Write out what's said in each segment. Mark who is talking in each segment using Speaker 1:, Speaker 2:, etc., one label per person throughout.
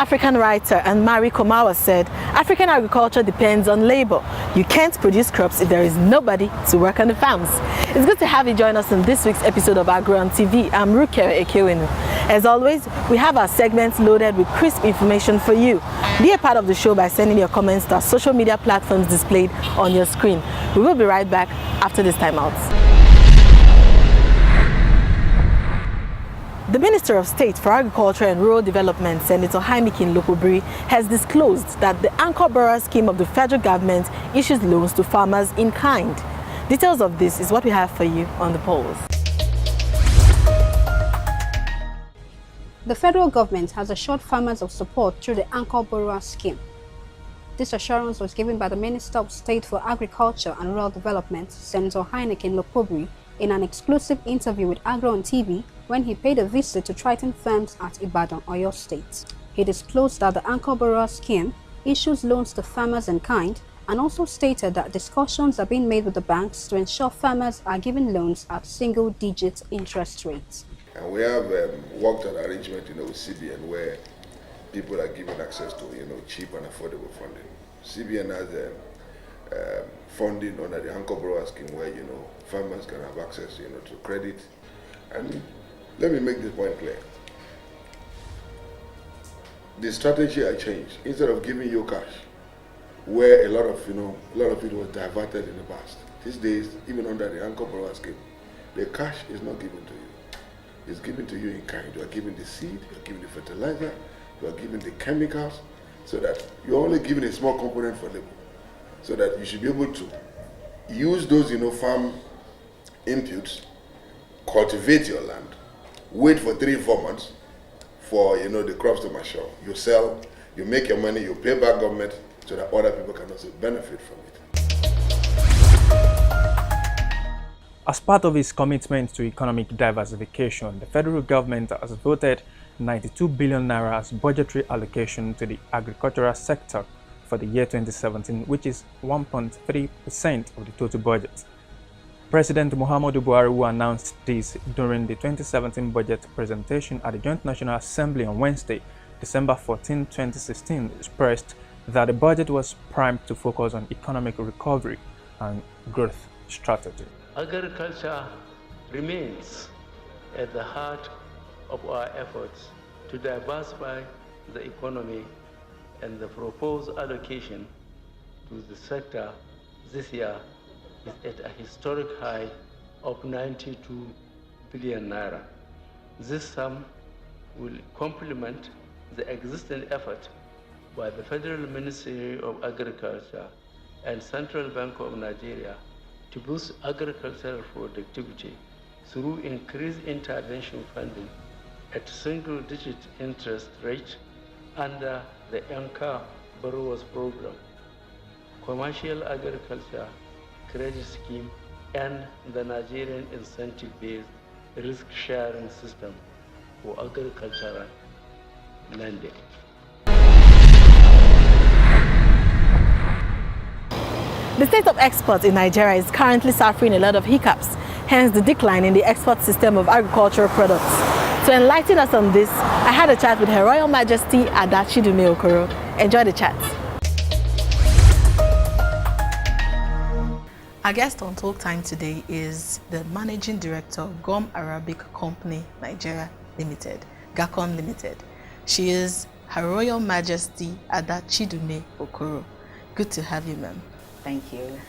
Speaker 1: African writer Anne-Marie Komawa said, African agriculture depends on labor. You can't produce crops if there is nobody to work on the farms. It's good to have you join us in this week's episode of Agro On TV. I'm Rukere Ekewenu. As always, we have our segments loaded with crisp information for you. Be a part of the show by sending your comments to our social media platforms displayed on your screen. We will be right back after this time out. The Minister of State for Agriculture and Rural Development, Senator Heineken Lokobiri, has disclosed that the Anchor Borrower Scheme of the federal government issues loans to farmers in kind. Details of this is what we have for you on the polls.
Speaker 2: The federal government has assured farmers of support through the Anchor Borrower Scheme. This assurance was given by the Minister of State for Agriculture and Rural Development, Senator Heineken Lokobiri, in an exclusive interview with Agro On TV when he paid a visit to Triton Farms at Ibadan, Oyo State. He disclosed that the Anchor Borrower Scheme issues loans to farmers in kind and also stated that discussions are being made with the banks to ensure farmers are given loans at single-digit interest rates.
Speaker 3: And we have worked on arrangement, with CBN where people are given access to, cheap and affordable funding. CBN has funding under the Anchor Borrower Scheme where, farmers can have access, to credit. And let me make this point clear. The strategy has changed. Instead of giving you cash, where a lot of it was diverted in the past. These days, even under the Anchor Borrower Scheme, the cash is not given to you. It's given to you in kind. You are given the seed, you are given the fertilizer, you are given the chemicals, so that you're only given a small component for labor. So that you should be able to use those, farm inputs, cultivate your land, wait for 3-4 months for, the crops to mature. You sell, you make your money, you pay back government so that other people can also benefit from it.
Speaker 4: As part of its commitment to economic diversification, the federal government has voted 92 billion naira as budgetary allocation to the agricultural sector for the year 2017, which is 1.3% of the total budget. President Muhammadu Buhari, who announced this during the 2017 budget presentation at the Joint National Assembly on Wednesday, December 14, 2016, expressed that the budget was primed to focus on economic recovery and growth strategy.
Speaker 5: Agriculture remains at the heart of our efforts to diversify the economy, and the proposed allocation to the sector this year is at a historic high of 92 billion naira. This sum will complement the existing effort by the Federal Ministry of Agriculture and Central Bank of Nigeria to boost agricultural productivity through increased intervention funding at single-digit interest rate under the Anchor Borrowers Program, Commercial Agriculture Credit Scheme, and the Nigerian Incentive-Based Risk-Sharing System for Agricultural Lending.
Speaker 1: The state of exports in Nigeria is currently suffering a lot of hiccups, hence the decline in the export system of agricultural products. To enlighten us on this, I had a chat with Her Royal Majesty Ada Chidume-Okoro. Enjoy the chat. Our guest on Talk Time today is the Managing Director of Gum Arabic Company Nigeria Limited, GACON Limited. She is Her Royal Majesty Ada Chidume-Okoro. Good to have you, ma'am.
Speaker 6: Thank you.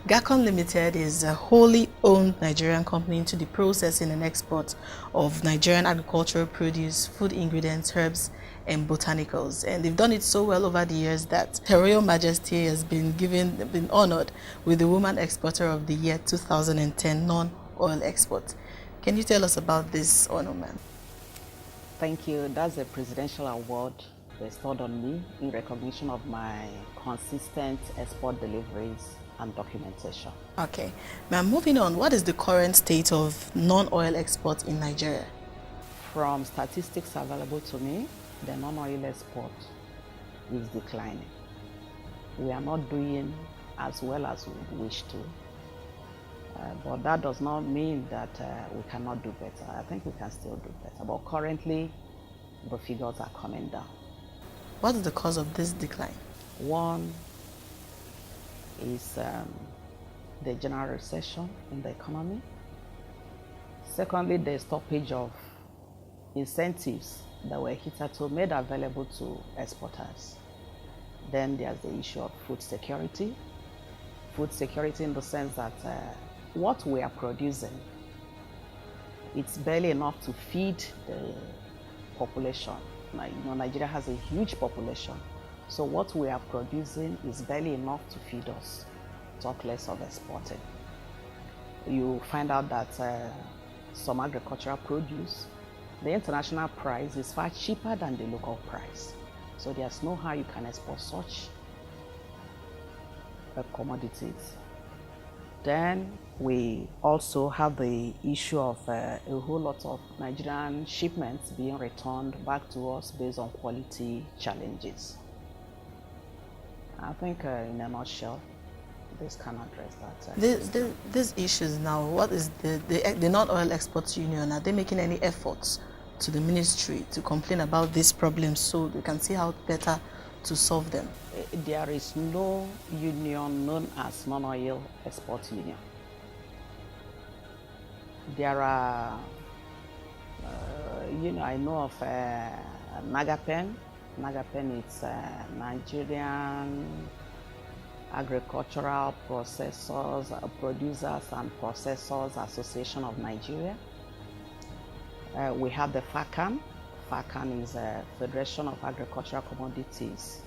Speaker 1: GACON Limited is a wholly owned Nigerian company into the processing and export of Nigerian agricultural produce, food ingredients, herbs, and botanicals. And they've done it so well over the years that Her Royal Majesty has been honored with the Woman Exporter of the Year 2010 non-oil export. Can you tell us about this honor, ma'am?
Speaker 6: Thank you. That's a presidential award bestowed on me in recognition of my consistent export deliveries and documentation.
Speaker 1: Okay. Now, moving on, what is the current state of non-oil exports in Nigeria?
Speaker 6: From statistics available to me, the non-oil export is declining. We are not doing as well as we wish to, but that does not mean that we cannot do better. I think we can still do better, but currently the figures are coming down.
Speaker 1: What is the cause of this decline?
Speaker 6: One is the general recession in the economy. Secondly, the stoppage of incentives that were hitherto made available to exporters. Then there's the issue of food security. Food security in the sense that what we are producing, it's barely enough to feed the population. Now, you know, Nigeria has a huge population, so what we are producing is barely enough to feed us, talk less of exporting. You find out that some agricultural produce, the international price is far cheaper than the local price. So there's no how you can export such commodities. Then we also have the issue of a whole lot of Nigerian shipments being returned back to us based on quality challenges. I think in a nutshell, this can address that.
Speaker 1: These issues now, what is the non-oil exports union, are they making any efforts to the ministry to complain about these problems so they can see how better to solve them?
Speaker 6: There is no union known as non-oil export union. There are, I know of NAGAPEN. NAGAPEN is Nigerian Agricultural Producers and Processors Association of Nigeria. We have the FACAN. FACAN is a Federation of Agricultural Commodities.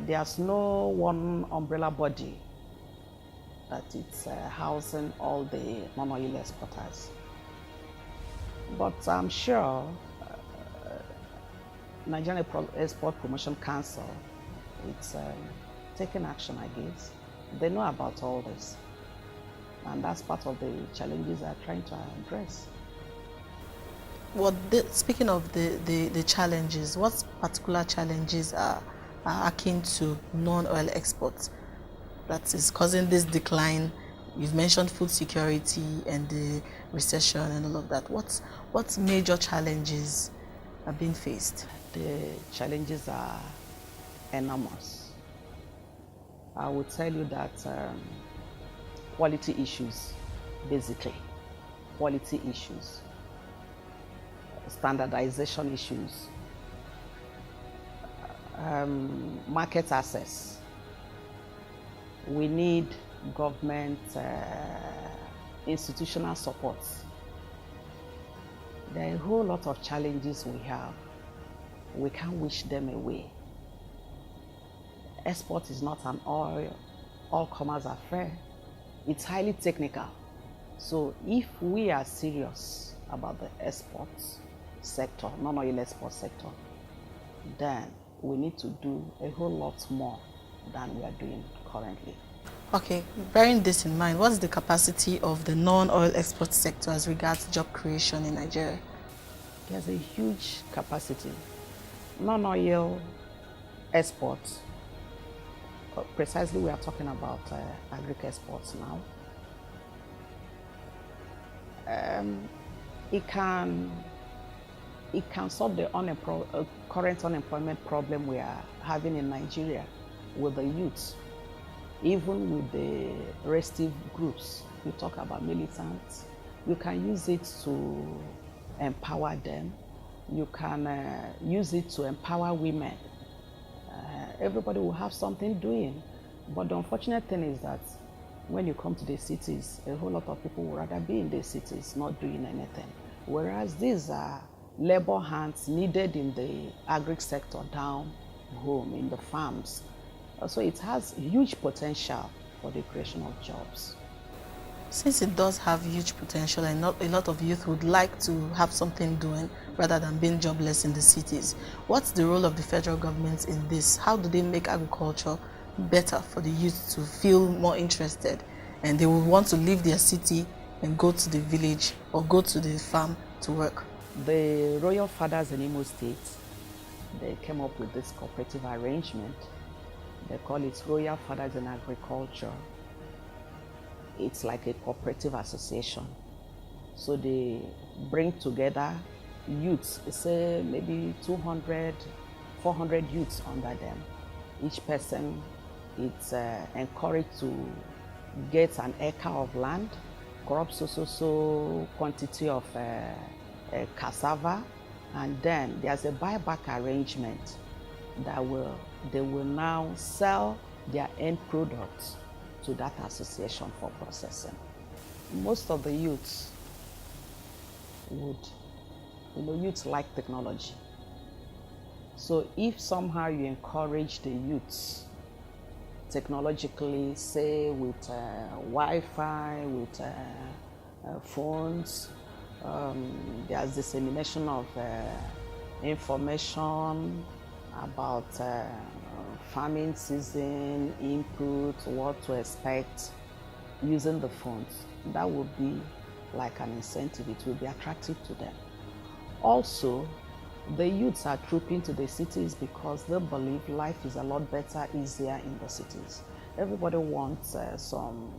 Speaker 6: There's no one umbrella body that it's housing all the non-oil exporters. But I'm sure Nigerian Export Promotion Council, it's taking action, I guess. They know about all this. And that's part of the challenges they're trying to address.
Speaker 1: Speaking of the challenges, what particular challenges are akin to non-oil exports that is causing this decline? You've mentioned food security and the recession and all of that. What major challenges are being faced?
Speaker 6: The challenges are enormous. I would tell you that quality issues, basically, quality issues, standardization issues, market access. We need government institutional support. There are a whole lot of challenges we have. We can't wish them away. Export is not an all-comers affair. It's highly technical. So if we are serious about the exports sector, non-oil export sector, then we need to do a whole lot more than we are doing currently.
Speaker 1: Okay, bearing this in mind, what's the capacity of the non-oil export sector as regards job creation in Nigeria?
Speaker 6: There's a huge capacity. Non-oil exports, precisely we are talking about agri-exports now. It can solve the current unemployment problem we are having in Nigeria with the youth, even with the restive groups. You talk about militants. You can use it to empower them. You can use it to empower women. Everybody will have something doing. But the unfortunate thing is that when you come to the cities, a whole lot of people would rather be in the cities, not doing anything. Whereas these are labor hands needed in the agri sector down home, in the farms. So it has huge potential for the creation of jobs.
Speaker 1: Since it does have huge potential and a lot of youth would like to have something doing rather than being jobless in the cities, what's the role of the federal government in this? How do they make agriculture better for the youth to feel more interested and they will want to leave their city and go to the village or go to the farm to work?
Speaker 6: The royal fathers in Imo State, they came up with this cooperative arrangement. They call it Royal Fathers in Agriculture. It's like a cooperative association. So they bring together youths, say maybe 200 400 youths under them. Each person is encouraged to get an acre of land, crop so quantity of cassava, and then there's a buyback arrangement that they will now sell their end products to that association for processing. Most of the youths youths like technology. So if somehow you encourage the youths technologically, say with Wi-Fi, with phones, there's dissemination of information about farming season, input, what to expect using the phones. That would be like an incentive. It will be attractive to them. Also, the youths are trooping to the cities because they believe life is a lot better, easier in the cities. Everybody wants some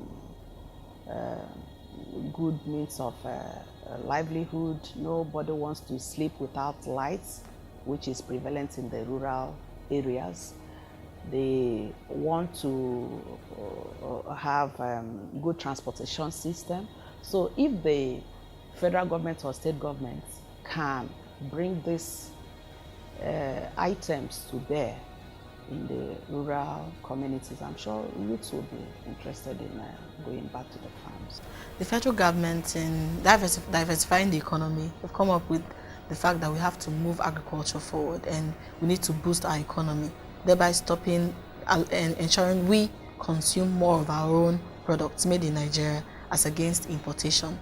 Speaker 6: good means of livelihood. Nobody wants to sleep without lights, which is prevalent in the rural areas. They want to have good transportation system. So if the federal government or state government can bring these items to bear in the rural communities, I'm sure youths will be interested in going back to the farms.
Speaker 1: The federal government, in diversifying the economy, have come up with the fact that we have to move agriculture forward and we need to boost our economy, thereby stopping and ensuring we consume more of our own products made in Nigeria as against importation.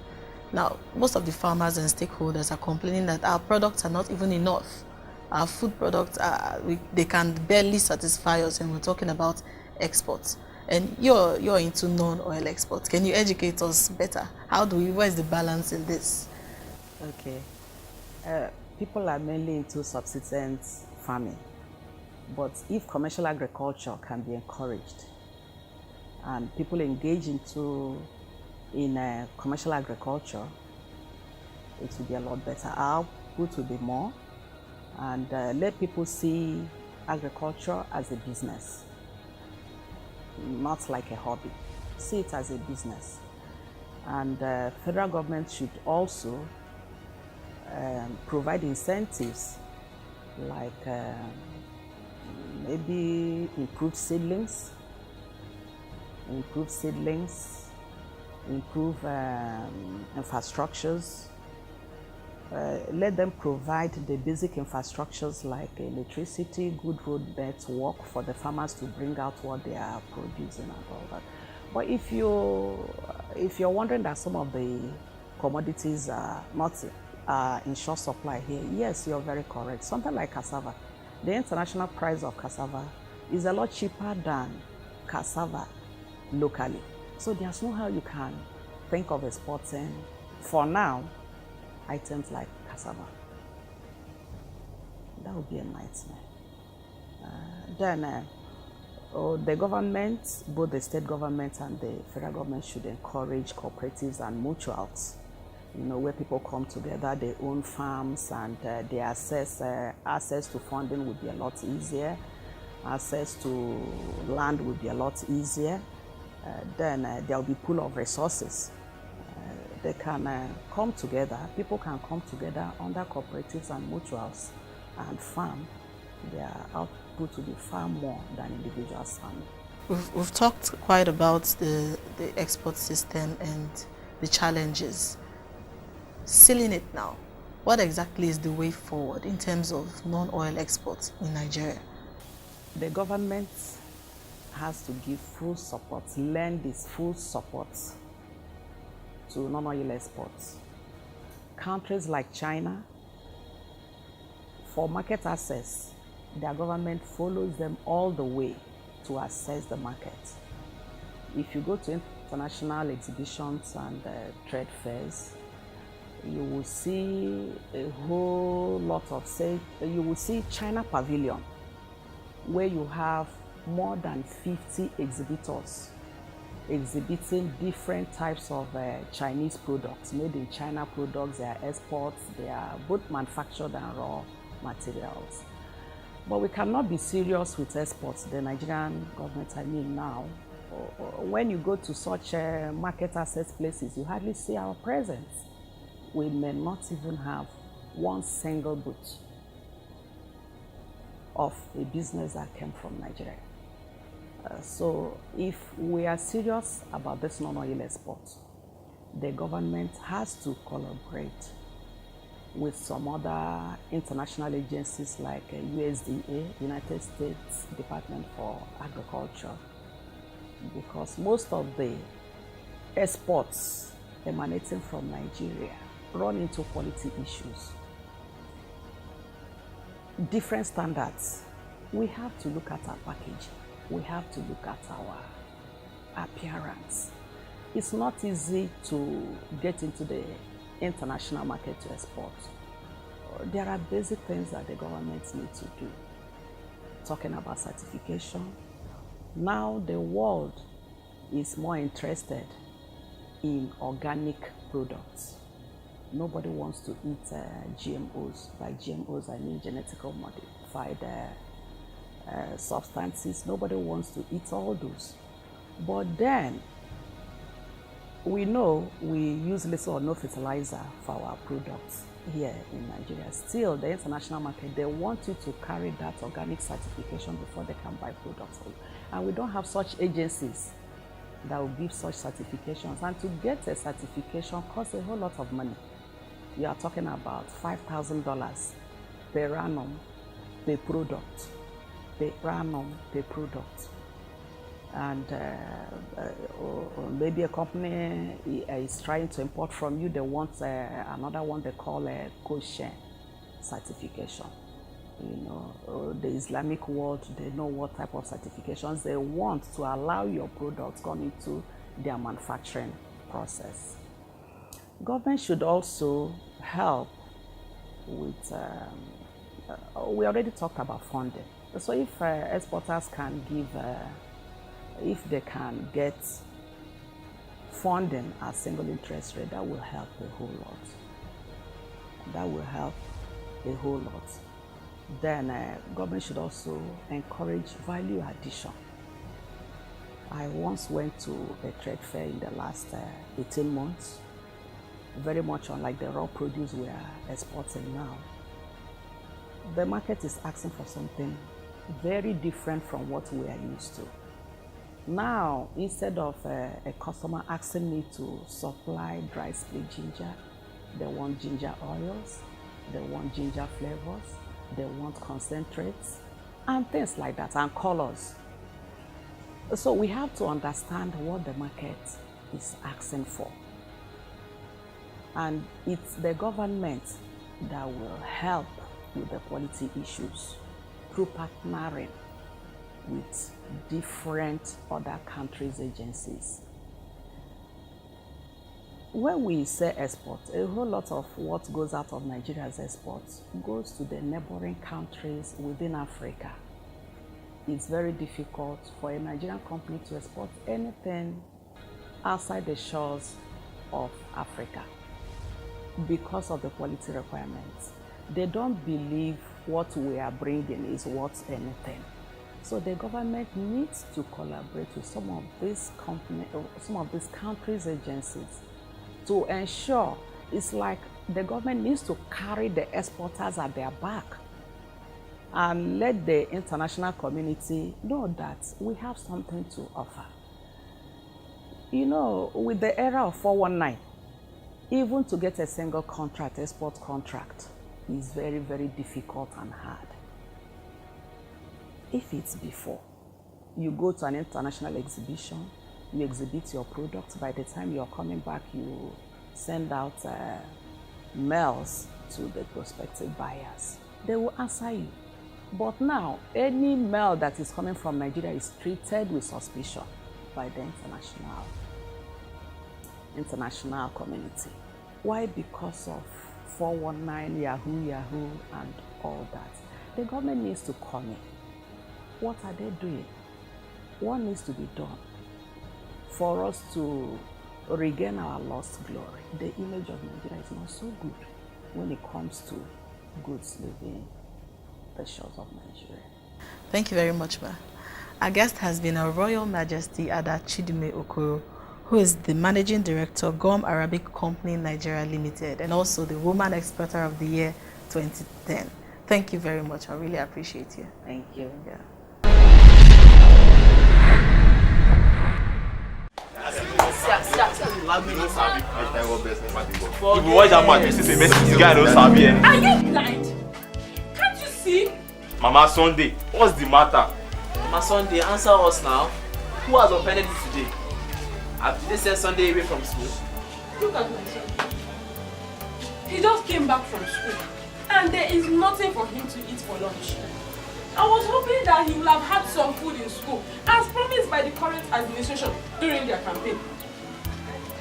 Speaker 1: Now, most of the farmers and stakeholders are complaining that our products are not even enough. Our food products, they can barely satisfy us, and we're talking about exports. And you're into non-oil exports. Can you educate us better? Where's the balance in this?
Speaker 6: Okay. People are mainly into subsistence farming. But if commercial agriculture can be encouraged and people engage in commercial agriculture, it will be a lot better. Our output will be more, and let people see agriculture as a business, not like a hobby. See it as a business. And federal government should also provide incentives like maybe improve seedlings, improve infrastructures. Let them provide the basic infrastructures like electricity, good road network for the farmers to bring out what they are producing and all that. But if you're wondering that some of the commodities are not in short supply here, yes, you're very correct. Something like cassava. The international price of cassava is a lot cheaper than cassava locally. So there's no how you can think of exporting, for now, items like cassava. That would be a nightmare. The government, both the state government and the federal government, should encourage cooperatives and mutuals, where people come together, they own farms, and their access to funding would be a lot easier. Access to land would be a lot easier. Then there will be pool of resources. They can come together, people can come together under cooperatives and mutuals and farm. Their output will be far more than individuals farming.
Speaker 1: We've talked quite about the export system and the challenges. Sealing it now, what exactly is the way forward in terms of non-oil exports in Nigeria?
Speaker 6: The government has to give full support, lend its full support to non-oil exports. Countries like China, for market access, their government follows them all the way to access the market. If you go to international exhibitions and trade fairs, you will see a whole lot of, you will see China Pavilion, where you have more than 50 exhibitors exhibiting different types of Chinese products, made in China products. They are exports, they are both manufactured and raw materials. But we cannot be serious with exports, the Nigerian government, I mean now. When you go to such market access places, you hardly see our presence. We may not even have one single booth of a business that came from Nigeria. So if we are serious about this non-oil export, the government has to collaborate with some other international agencies like USDA, United States Department for Agriculture, because most of the exports emanating from Nigeria run into quality issues. Different standards. We have to look at our packaging. We have to look at our appearance. It's not easy to get into the international market to export. There are basic things that the government needs to do. Talking about certification. Now the world is more interested in organic products. Nobody wants to eat GMOs. By GMOs, I mean genetically modified substances. Nobody wants to eat all those. But then, we know we use little or no fertilizer for our products here in Nigeria. Still, the international market, they want you to carry that organic certification before they can buy products. And we don't have such agencies that will give such certifications. And to get a certification costs a whole lot of money. You are talking about $5,000 per annum per product. Per annum per product. And maybe a company is trying to import from you, they want another one they call a kosher certification. You know, the Islamic world, they know what type of certifications they want to allow your products come into their manufacturing process. Government should also help with, we already talked about funding. So if exporters can give, if they can get funding at single interest rate, that will help a whole lot. That will help a whole lot. Then government should also encourage value addition. I once went to a trade fair in the last 18 months, very much unlike the raw produce we are exporting now. The market is asking for something very different from what we are used to. Now, instead of a customer asking me to supply dry split ginger, they want ginger oils, they want ginger flavors, they want concentrates, and things like that, and colors. So we have to understand what the market is asking for. And it's the government that will help with the quality issues through partnering with different other countries' agencies. When we say export, a whole lot of what goes out of Nigeria's exports goes to the neighboring countries within Africa. It's very difficult for a Nigerian company to export anything outside the shores of Africa because of the quality requirements. They don't believe what we are bringing is worth anything. So the government needs to collaborate with some of these countries' agencies to ensure, it's like the government needs to carry the exporters at their back and let the international community know that we have something to offer. You know, with the era of 419, even to get a single contract, export contract, is very, very difficult and hard. If it's before, you go to an international exhibition, you exhibit your products, by the time you're coming back, you send out mails to the prospective buyers. They will answer you. But now, any mail that is coming from Nigeria is treated with suspicion by the international community. Why? Because of 419, Yahoo, and all that. The government needs to come in. What are they doing? What needs to be done for us to regain our lost glory? The image of Nigeria is not so good when it comes to goods living the shores of Nigeria.
Speaker 1: Thank you very much, ma. Our guest has been Her Royal Majesty Ada Chidume-Okoro, who is the Managing Director, Gum Arabic Company Nigeria Limited, and also the Woman Exporter of the Year 2010. Thank you very much. I really appreciate you.
Speaker 6: Thank you.
Speaker 1: Yeah.
Speaker 7: If you watch that match, you see the message, this guy don't sabi anything.
Speaker 8: Are you blind? Can't you see?
Speaker 7: Mama Sunday, what's the matter?
Speaker 9: Mama Sunday, answer us now. Who has offended you today? Did they send Sunday away from school?
Speaker 8: Look at my son. He just came back from school and there is nothing for him to eat for lunch. I was hoping that he would have had some food in school as promised by the current administration during their campaign.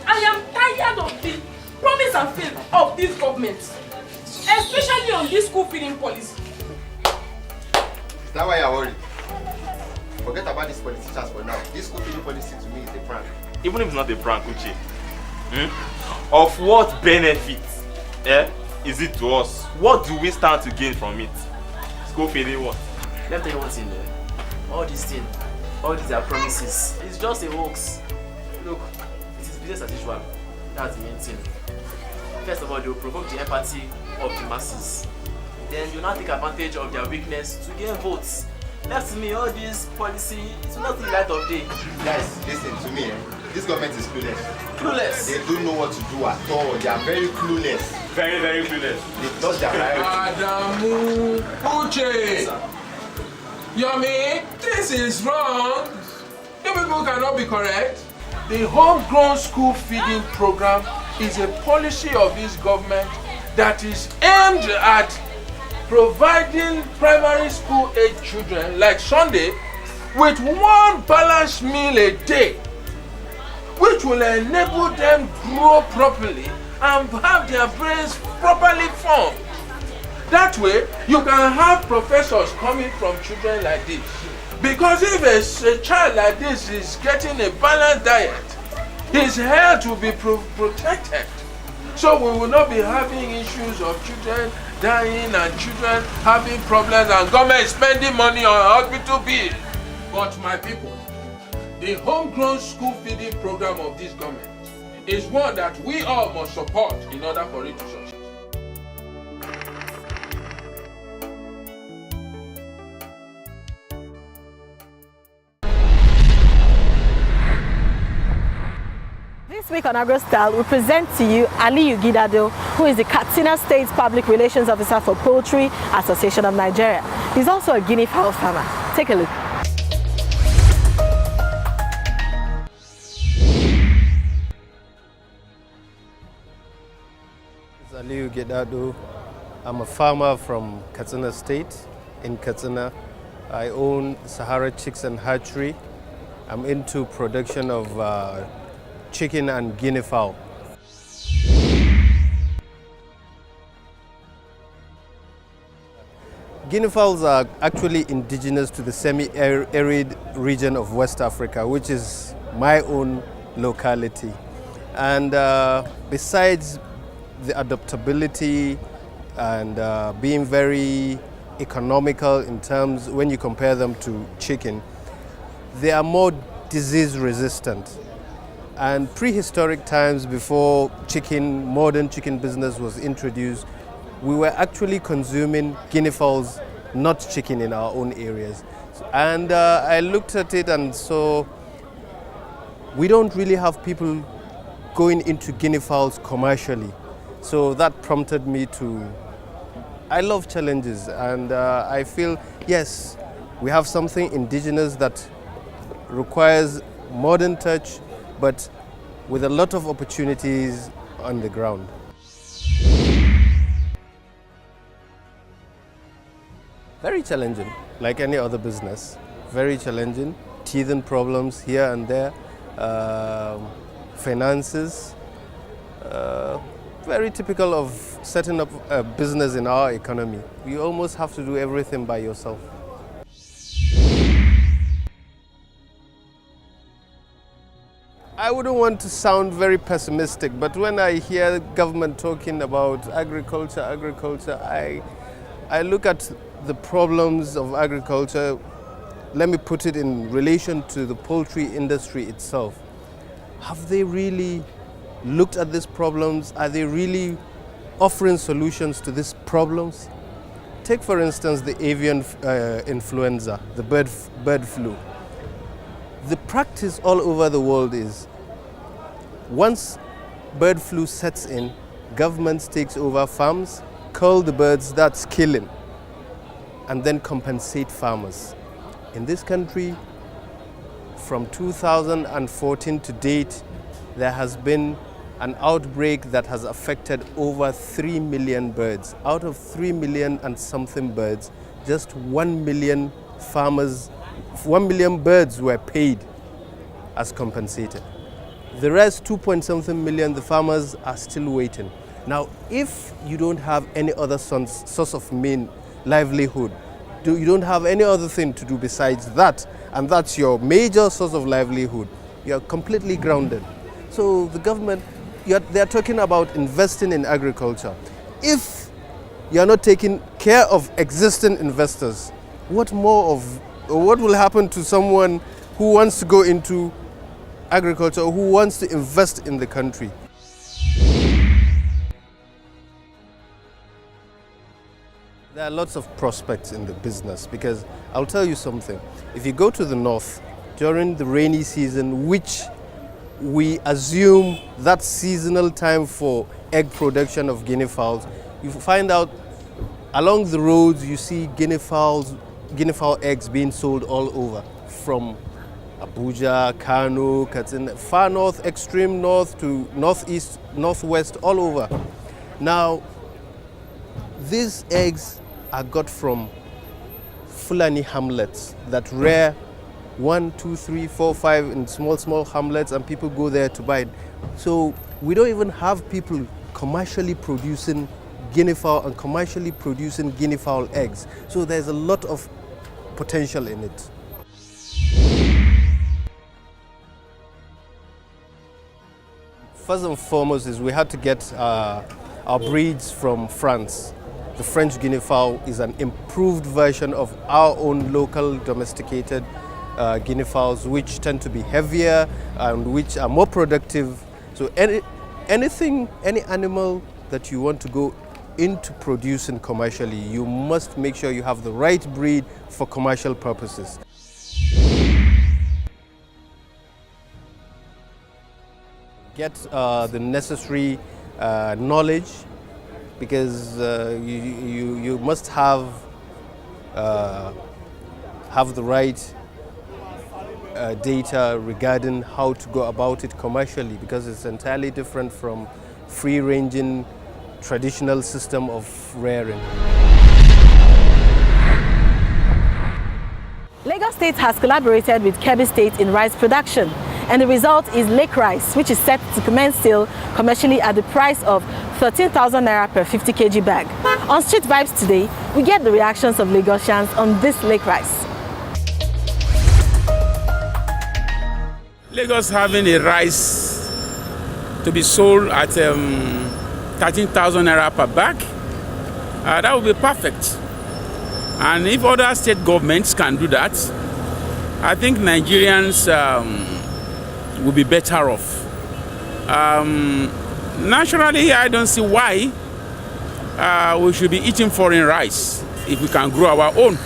Speaker 8: I am tired of the promise and fail of this government, especially on this school feeding policy.
Speaker 10: Is that why you're worried? Forget about these politicians for now. This school feeding policy to me is a prank.
Speaker 7: Even if it's not a prank, Uche, of what benefit is it to us? What do we stand to gain from it? School feeding what?
Speaker 9: Let me tell you one thing there. All these things, all these are promises. It's just a hoax. Look, it is business as usual. That's the main thing. First of all, they will provoke the empathy of the masses. Then you now take advantage of their weakness to gain votes. Left to me, all this policy, it's not the light of day.
Speaker 10: Guys, listen to me. This government is clueless.
Speaker 9: Clueless.
Speaker 10: They don't know what to do at all. They are very clueless.
Speaker 7: Very, very clueless.
Speaker 10: They touch their priorities.
Speaker 11: Adamu Uche! Yomi, this is wrong. You people cannot be correct. The homegrown school feeding program is a policy of this government that is aimed at providing primary school age children like Sunday with one balanced meal a day, which will enable them grow properly and have their brains properly formed. That way, you can have professors coming from children like this. Because if a child like this is getting a balanced diet, his health will be protected. So we will not be having issues of children dying and children having problems and government spending money on hospital bills. But my people, the homegrown school feeding program of this government is one that we all must support in order for it to succeed.
Speaker 1: This week on Agro Style, we present to you Aliyu Gidado, who is the Katsina State Public Relations Officer for Poultry Association of Nigeria. He's also a guinea fowl farmer. Take a look.
Speaker 12: Aliyu Gidado. I'm a farmer from Katsina State in Katsina. I own Sahara Chicks and Hatchery. I'm into production of chicken and guinea fowl. Guinea fowls are actually indigenous to the semi-arid region of West Africa, which is my own locality. And besides the adaptability and being very economical in terms when you compare them to chicken, they are more disease resistant. And prehistoric times, before modern chicken business was introduced, we were actually consuming guinea fowls, not chicken, in our own areas. And I looked at it and saw we don't really have people going into guinea fowls commercially. So that prompted me I love challenges, and I feel, yes, we have something indigenous that requires modern touch, but with a lot of opportunities on the ground. Very challenging, like any other business. Very challenging, teething problems here and there, finances, very typical of setting up a business in our economy. You almost have to do everything by yourself. I wouldn't want to sound very pessimistic, but when I hear government talking about agriculture, I look at the problems of agriculture, let me put it in relation to the poultry industry itself. Have they really looked at these problems? Are they really offering solutions to these problems? Take, for instance, the avian influenza, the bird flu. The practice all over the world is once bird flu sets in, governments takes over farms, cull the birds that's killing, and then compensate farmers. In this country, from 2014 to date, there has been an outbreak that has affected over 3 million birds. Out of 3 million and something birds, just 1 million farmers, 1 million birds were paid as compensated. The rest, 2-point-something million, the farmers are still waiting. Now, if you don't have any other source of main livelihood, you don't have any other thing to do besides that, and that's your major source of livelihood, you're completely grounded. So the government, they're talking about investing in agriculture. If you're not taking care of existing investors, what will happen to someone who wants to go into agriculture or who wants to invest in the country? There are lots of prospects in the business because I'll tell you something. If you go to the north during the rainy season, which we assume that's seasonal time for egg production of guinea fowls, you find out along the roads you see guinea fowl eggs being sold all over, from Abuja, Kano, Katsina, far north, extreme north to northeast, northwest, all over. Now, these eggs are got from Fulani hamlets that rear 1, 2, 3, 4, 5 in small hamlets, and people go there to buy it. So we don't even have people commercially producing guinea fowl and commercially producing guinea fowl eggs. So there's a lot of potential in it. First and foremost is we had to get our breeds from France. The French guinea fowl is an improved version of our own local domesticated guinea fowls, which tend to be heavier and which are more productive. So any animal that you want to go into producing commercially, you must make sure you have the right breed for commercial purposes. Get the necessary knowledge, because you must have the right data regarding how to go about it commercially, because it's entirely different from free-ranging traditional system of rearing.
Speaker 1: Lagos State has collaborated with Kebbi State in rice production, and the result is lake rice, which is set to commence sale commercially at the price of 13,000 naira per 50 kg bag. On Street Vibes today, we get the reactions of Lagosians on this lake rice.
Speaker 13: Lagos having a rice to be sold at 13,000 naira per bag, that would be perfect. And if other state governments can do that, I think Nigerians will be better off. Naturally, I don't see why we should be eating foreign rice if we can grow our own.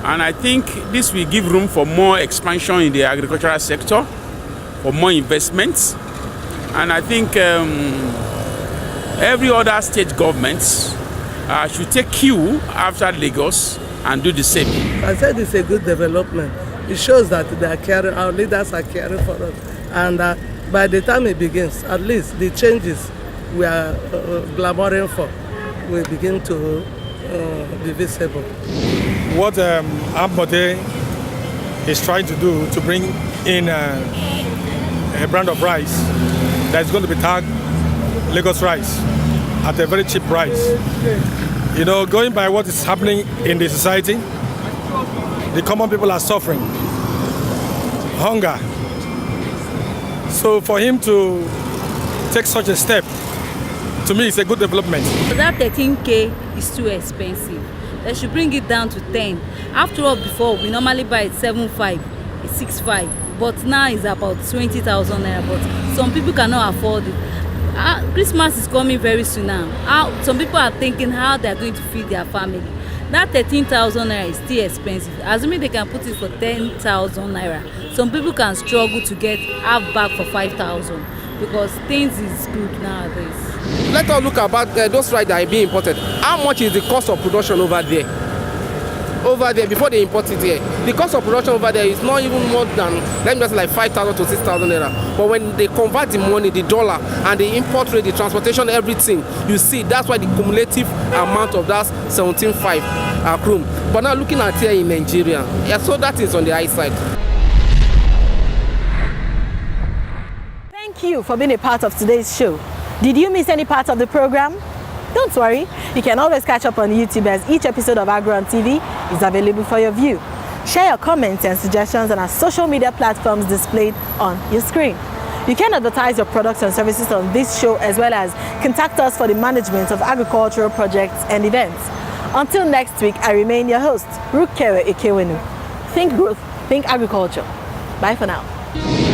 Speaker 13: And I think this will give room for more expansion in the agricultural sector, for more investments. And I think every other state governments should take cue after Lagos and do the same.
Speaker 14: I said it's a good development. It shows that they are caring, our leaders are caring for us. And by the time it begins, at least the changes we are clamoring for will begin to be visible.
Speaker 15: What Ambode is trying to do to bring in a brand of rice that is going to be tagged Lagos rice at a very cheap price. You know, going by what is happening in the society, the common people are suffering hunger. So for him to take such a step, to me, it's a good development.
Speaker 16: That 13K is too expensive. They should bring it down to 10. After all, before we normally buy it 7.5, it's 6.5, but now it's about 20,000 naira. But some people cannot afford it. Christmas is coming very soon now. Some people are thinking how they are going to feed their family. That 13,000 naira is still expensive. Assuming they can put it for 10,000 naira, some people can struggle to get half back for 5,000 because things is good nowadays.
Speaker 17: Let us look about those rice that are being imported. How much is the cost of production over there? Over there, before they import it here, the cost of production over there is not even more than, let me just say, like 5,000 to 6,000 naira. But when they convert the money, the dollar, and the import rate, the transportation, everything, you see, that's why the cumulative amount of that 17.5 accrue. But now looking at here in Nigeria, yeah, so that is on the high side.
Speaker 1: Thank you for being a part of today's show. Did you miss any part of the program? Don't worry, you can always catch up on YouTube as each episode of Agro On TV is available for your view. Share your comments and suggestions on our social media platforms displayed on your screen. You can advertise your products and services on this show as well as contact us for the management of agricultural projects and events. Until next week, I remain your host, Rukewe Ekewenu. Think growth, think agriculture. Bye for now.